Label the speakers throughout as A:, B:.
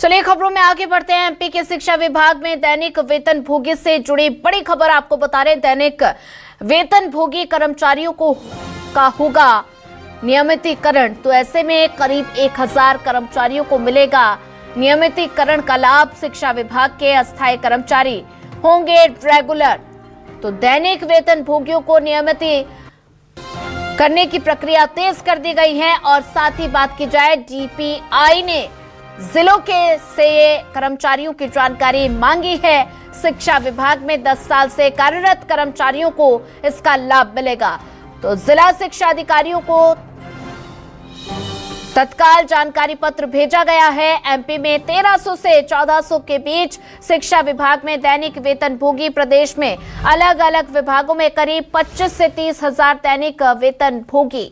A: चलिए खबरों में आगे बढ़ते हैं। एमपी के शिक्षा विभाग में दैनिक वेतन भोगी से जुड़ी बड़ी खबर आपको बता रहे हैं। दैनिक वेतन भोगी कर्मचारियों का होगा नियमितीकरण। तो ऐसे में करीब 1000 कर्मचारियों को मिलेगा नियमितीकरण का लाभ। शिक्षा विभाग के अस्थायी कर्मचारी होंगे रेगुलर। तो दैनिक वेतन भोगियों को नियमित करने की प्रक्रिया तेज कर दी गई है। और साथ ही बात की जाए, डीपीआई ने जिलों के से कर्मचारियों की जानकारी मांगी है। शिक्षा विभाग में 10 साल से कार्यरत कर्मचारियों को इसका लाभ मिलेगा। तो जिला शिक्षा अधिकारियों को तत्काल जानकारी पत्र भेजा गया है। एमपी में 1300 से 1400 के बीच शिक्षा विभाग में दैनिक वेतन भोगी। प्रदेश में अलग अलग विभागों में करीब 25 से 30 हजार दैनिक वेतन भोगी।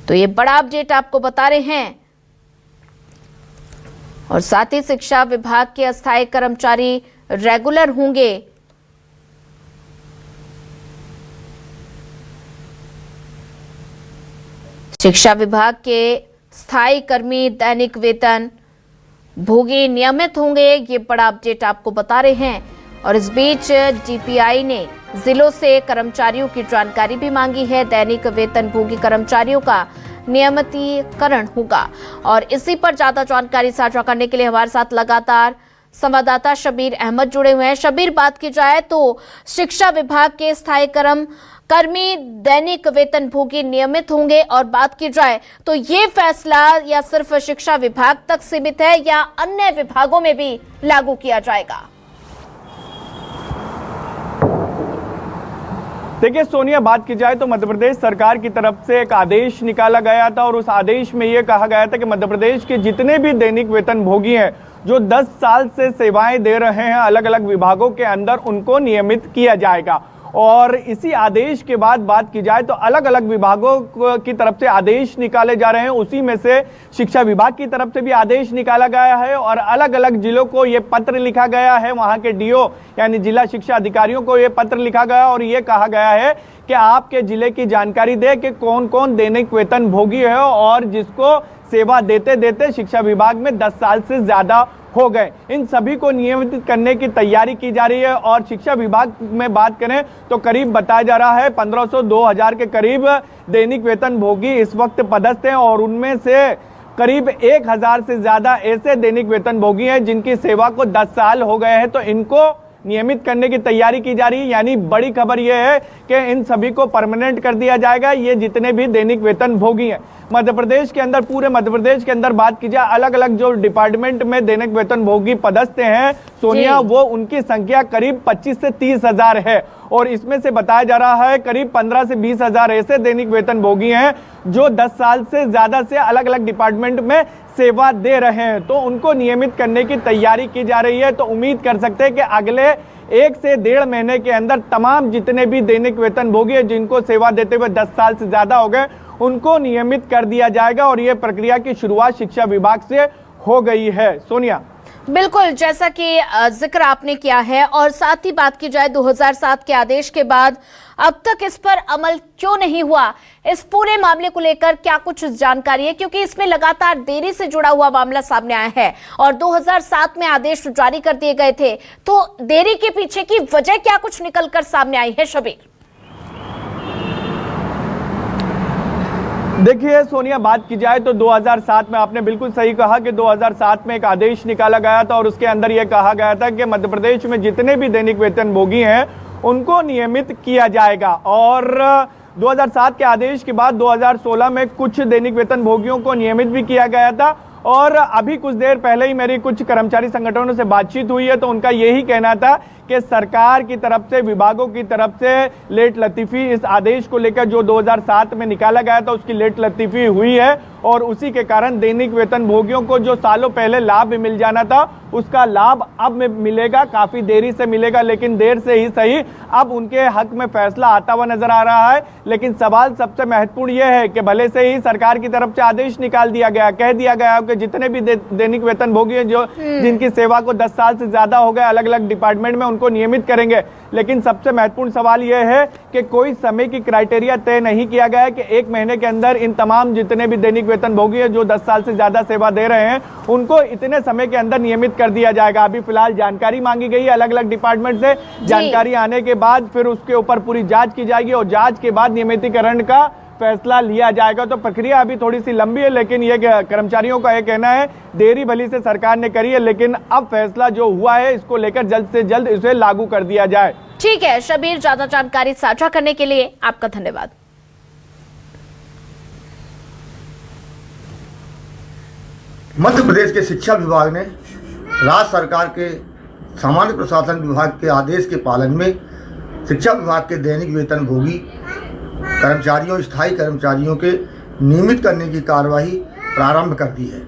A: तो ये बड़ा अपडेट आपको बता रहे हैं। और साथ ही शिक्षा विभाग के अस्थायी कर्मचारी रेगुलर होंगे। शिक्षा विभाग के स्थायी कर्मी दैनिक वेतन भोगी नियमित होंगे। ये बड़ा अपडेट आपको बता रहे हैं। और इस बीच डीपीआई ने जिलों से कर्मचारियों की जानकारी भी मांगी है। दैनिक वेतन भोगी कर्मचारियों का नियमितीकरण होगा। और इसी पर ज्यादा जानकारी साझा करने के लिए हमारे साथ लगातार संवाददाता शबीर अहमद जुड़े हुए हैं। शबीर, बात की जाए तो शिक्षा विभाग के स्थायी कर्मी दैनिक वेतन भोगी नियमित होंगे। और बात की जाए तो ये फैसला या सिर्फ शिक्षा विभाग तक सीमित है या अन्य विभागों में भी लागू किया जाएगा?
B: देखिए सोनिया, बात की जाए तो मध्य प्रदेश सरकार की तरफ से एक आदेश निकाला गया था और उस आदेश में यह कहा गया था कि मध्य प्रदेश के जितने भी दैनिक वेतन भोगी हैं जो 10 साल से सेवाएं दे रहे हैं अलग अलग विभागों के अंदर, उनको नियमित किया जाएगा। और इसी आदेश के बाद बात की जाए तो अलग अलग विभागों की तरफ से आदेश निकाले जा रहे हैं। उसी में से शिक्षा विभाग की तरफ से भी आदेश निकाला गया है और अलग अलग जिलों को ये पत्र लिखा गया है। वहां के डीओ यानी जिला शिक्षा अधिकारियों को ये पत्र लिखा गया और ये कहा गया है कि आपके जिले की जानकारी दे कि कौन कौन दैनिक वेतन भोगी है और जिसको सेवा देते देते शिक्षा विभाग में 10 साल से ज्यादा हो गए। इन सभी को नियमित करने की तैयारी की जा रही है। और शिक्षा विभाग में बात करें तो करीब बताया जा रहा है 1500-2000 के करीब दैनिक वेतन भोगी इस वक्त पदस्थ हैं। और उनमें से करीब 1000 से ज्यादा ऐसे दैनिक वेतन भोगी हैं जिनकी सेवा को 10 साल हो गए हैं। तो इनको नियमित करने की तैयारी की जा रही है। यानी बड़ी खबर यह है कि इन सभी को परमानेंट कर दिया जाएगा, ये जितने भी दैनिक वेतन भोगी हैं मध्य प्रदेश के अंदर। पूरे मध्य प्रदेश के अंदर बात की जाए अलग अलग जो डिपार्टमेंट में दैनिक वेतन भोगी पदस्थ हैं सोनिया, वो उनकी संख्या करीब 25 से 30 हजार है। और इसमें से बताया जा रहा है करीब 15 से 20 हजार ऐसे दैनिक वेतन भोगी हैं जो 10 साल से ज्यादा से अलग अलग डिपार्टमेंट में सेवा दे रहे हैं। तो उनको नियमित करने की तैयारी की जा रही है। तो उम्मीद कर सकते हैं कि अगले 1 से 1.5 महीने के अंदर तमाम जितने भी दैनिक वेतन भोगी है जिनको सेवा देते हुए 10 साल से ज्यादा हो गए, उनको नियमित कर दिया जाएगा। और यह प्रक्रिया की शुरुआत शिक्षा विभाग से हो गई है। सोनिया,
A: बिल्कुल, जैसा कि जिक्र आपने किया है। और साथ ही बात की जाए 2007 के आदेश के बाद अब तक इस पर अमल क्यों नहीं हुआ, इस पूरे मामले को लेकर क्या कुछ जानकारी है? क्योंकि इसमें लगातार देरी से जुड़ा हुआ मामला सामने आया है और 2007 में आदेश जारी कर दिए गए थे। तो देरी के पीछे की वजह क्या कुछ निकलकर सामने आई है शबीर?
B: देखिए सोनिया, बात की जाए तो 2007 में आपने बिल्कुल सही कहा कि 2007 में एक आदेश निकाला गया था और उसके अंदर यह कहा गया था कि मध्य प्रदेश में जितने भी दैनिक वेतन भोगी हैं उनको नियमित किया जाएगा। और 2007 के आदेश के बाद 2016 में कुछ दैनिक वेतन भोगियों को नियमित भी किया गया था। और अभी कुछ देर पहले ही मेरी कुछ कर्मचारी संगठनों से बातचीत हुई है तो उनका यही कहना था कि सरकार की तरफ से, विभागों की तरफ से लेट लतीफी इस आदेश को लेकर जो 2007 में निकाला गया था उसकी लेट लतीफी हुई है। और उसी के कारण दैनिक वेतन भोगियों को जो सालों पहले लाभ मिल जाना था उसका लाभ अब में मिलेगा, काफी देरी से मिलेगा, लेकिन देर से ही सही अब उनके हक में फैसला आता हुआ नजर आ रहा है। लेकिन सवाल सबसे महत्वपूर्ण यह है कि भले से ही सरकार की तरफ से आदेश निकाल दिया गया, कह दिया गया के जितने भी दैनिक वेतनभोगी हैं जो जिनकी सेवा को 10 साल से ज्यादा हो गए अलग अलग डिपार्टमेंट में, उनको नियमित करेंगे। लेकिन सबसे महत्वपूर्ण सवाल यह है कि कोई समय की क्राइटेरिया तय नहीं किया गया है कि 1 महीने के अंदर इन तमाम जितने भी दैनिक वेतनभोगी हैं जो 10 साल से ज्यादा सेवा दे रहे हैं उनको इतने समय के अंदर नियमित कर दिया जाएगा। अभी फिलहाल जानकारी मांगी गई है अलग अलग डिपार्टमेंट से, जानकारी आने के बाद फिर उसके ऊपर पूरी जांच की जाएगी और जांच के बाद नियमितीकरण का फैसला लिया जाएगा। तो प्रक्रिया अभी थोड़ी सी लंबी है, लेकिन ये कर्मचारियों का ये कहना है देरी भली से सरकार ने करी है, लेकिन अब फैसला जो हुआ है इसको लेकर जल्द से जल्द इसे लागू कर दिया जाए।
A: ठीक है शबीर, ज्यादा जानकारी साझा करने के लिए आपका धन्यवाद।
C: मध्य प्रदेश के शिक्षा विभाग ने राज्य सरकार के सामान्य प्रशासन विभाग के आदेश के पालन में शिक्षा विभाग के दैनिक वेतनभोगी कर्मचारियों, स्थायी कर्मचारियों के नियमित करने की कार्यवाही प्रारंभ कर दी है।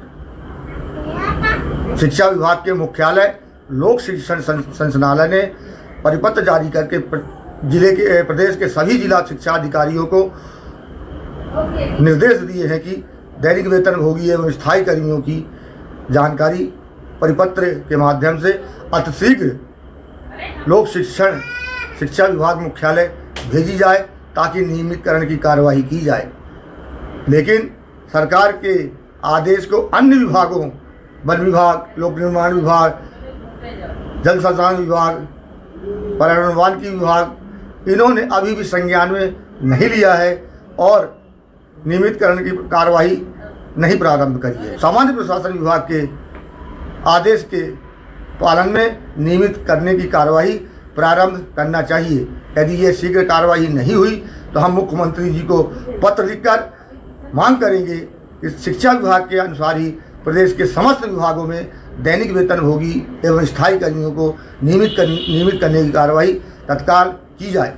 C: शिक्षा विभाग के मुख्यालय लोक शिक्षण संचालनालय ने परिपत्र जारी करके प्रदेश के सभी जिला शिक्षा अधिकारियों को निर्देश दिए हैं कि दैनिक वेतनभोगी एवं स्थायी कर्मियों की जानकारी परिपत्र के माध्यम से अतिशीघ्र लोक शिक्षा विभाग मुख्यालय भेजी जाए ताकि नियमितकरण की कार्यवाही की जाए। लेकिन सरकार के आदेश को अन्य विभागों, वन विभाग, लोक निर्माण विभाग, जल संसाधन विभाग, पर्यावरण वानिकी विभाग, इन्होंने अभी भी संज्ञान में नहीं लिया है और नियमितकरण की कार्यवाही नहीं प्रारंभ करी है। सामान्य प्रशासन विभाग के आदेश के पालन में नियमित करने की कार्यवाही प्रारंभ करना चाहिए। यदि ये शीघ्र कार्यवाही नहीं हुई तो हम मुख्यमंत्री जी को पत्र लिखकर मांग करेंगे कि शिक्षा विभाग के अनुसार ही प्रदेश के समस्त विभागों में दैनिक वेतनभोगी एवं स्थायी कर्मियों को नियमित करने की कार्यवाही तत्काल की जाए।